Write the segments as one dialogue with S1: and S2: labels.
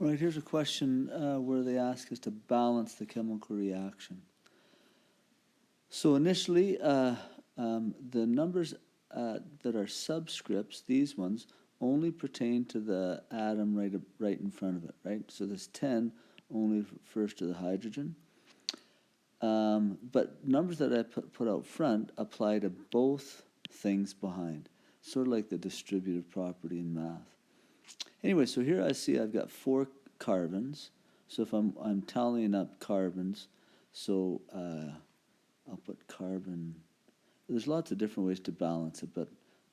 S1: All right, here's a question where they ask us to balance the chemical reaction. So initially, the numbers that are subscripts, these ones, only pertain to the atom right in front of it, right? So this 10 only refers to the hydrogen. But numbers that I put out front apply to both things behind, sort of like the distributive property in math. Anyway, so here I see I've got 4 carbons. So if I'm tallying up carbons, so I'll put carbon. There's lots of different ways to balance it, but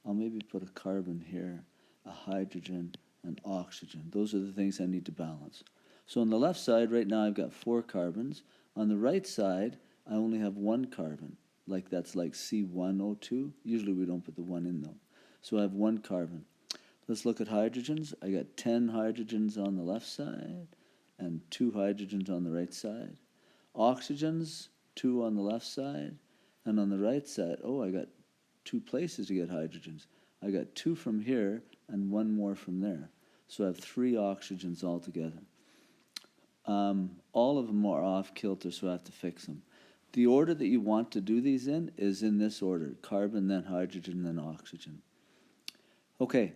S1: I'll maybe put a carbon here, a hydrogen, and oxygen. Those are the things I need to balance. So on the left side, right now I've got 4 carbons. On the right side, I only have 1 carbon. That's like C1O2. Usually we don't put the 1 in though. So I have 1 carbon. Let's look at hydrogens. I got 10 hydrogens on the left side and 2 hydrogens on the right side. Oxygens, 2 on the left side, and on the right side, oh, I got 2 places to get hydrogens. I got 2 from here and 1 more from there. So I have 3 oxygens altogether. All of them are off kilter, so I have to fix them. The order that you want to do these in is in this order: carbon, then hydrogen, then oxygen. Okay,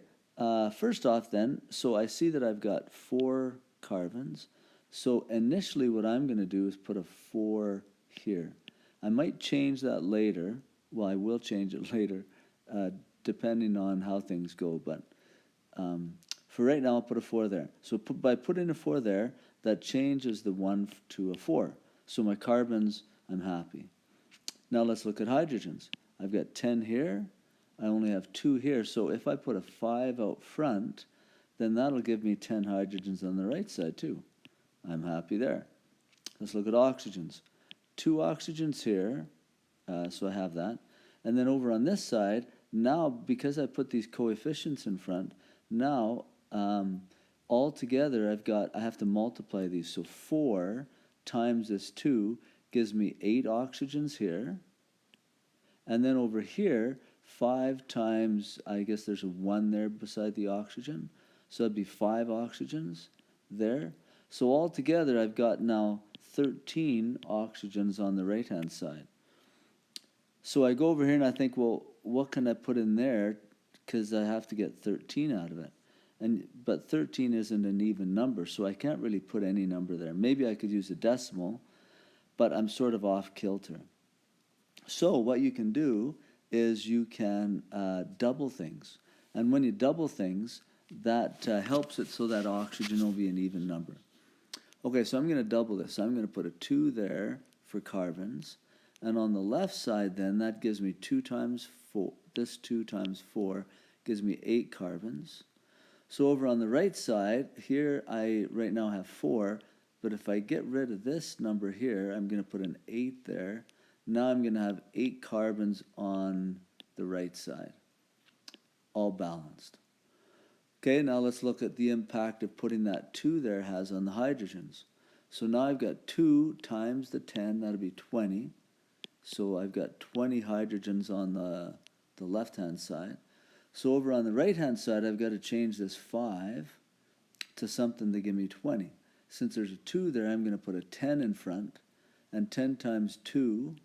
S1: first off then, so I see that I've got 4 carbons. So initially what I'm going to do is put a 4 here. I might change that later. Well, I will change it later, depending on how things go. But for right now, I'll put a 4 there. So by putting a 4 there, that changes the 1 to a 4. So my carbons, I'm happy. Now let's look at hydrogens. I've got 10 here. I only have 2 here. So if I put a 5 out front, then that'll give me 10 hydrogens on the right side too. I'm happy there. Let's look at oxygens. 2 oxygens here, so I have that. And then over on this side, now because I put these coefficients in front, now all together I have to multiply these. So 4 times this 2 gives me 8 oxygens here. And then over here, 5 times, I guess there's a 1 there beside the oxygen. So that'd be 5 oxygens there. So altogether, I've got now 13 oxygens on the right-hand side. So I go over here and I think, well, what can I put in there? Because I have to get 13 out of it. But 13 isn't an even number, so I can't really put any number there. Maybe I could use a decimal, but I'm sort of off kilter. So what you can do is you can double things. And when you double things, that helps it so that oxygen will be an even number. Okay, so I'm going to double this. I'm going to put a 2 there for carbons. And on the left side then, that gives me 2 times 4. This 2 times 4 gives me 8 carbons. So over on the right side, here I right now have 4. But if I get rid of this number here, I'm going to put an 8 there. Now I'm going to have 8 carbons on the right side, all balanced. Okay, now let's look at the impact of putting that 2 there has on the hydrogens. So now I've got 2 times the 10, that'll be 20. So I've got 20 hydrogens on the left-hand side. So over on the right-hand side, I've got to change this 5 to something to give me 20. Since there's a 2 there, I'm going to put a 10 in front. And 10 times 2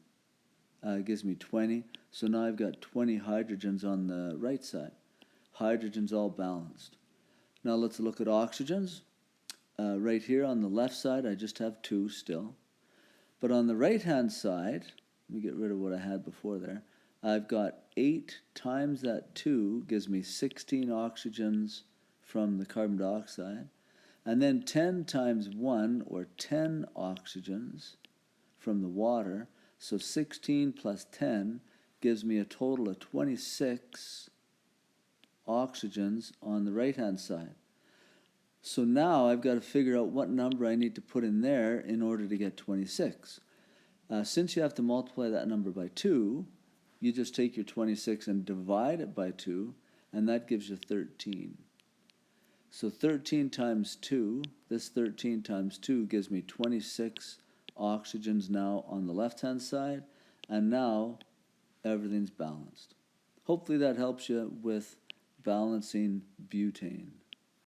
S1: gives me 20. So now I've got 20 hydrogens on the right side. Hydrogens all balanced. Now let's look at oxygens. Right here on the left side, I just have 2 still. But on the right-hand side, let me get rid of what I had before there. I've got 8 times that 2 gives me 16 oxygens from the carbon dioxide. And then 10 times 1, or 10 oxygens from the water. So 16 plus 10 gives me a total of 26 oxygens on the right-hand side. So now I've got to figure out what number I need to put in there in order to get 26. Since you have to multiply that number by 2, you just take your 26 and divide it by 2, and that gives you 13. So 13 times 2, this 13 times 2 gives me 26 oxygens now on the left-hand side, and now everything's balanced. Hopefully that helps you with balancing butane.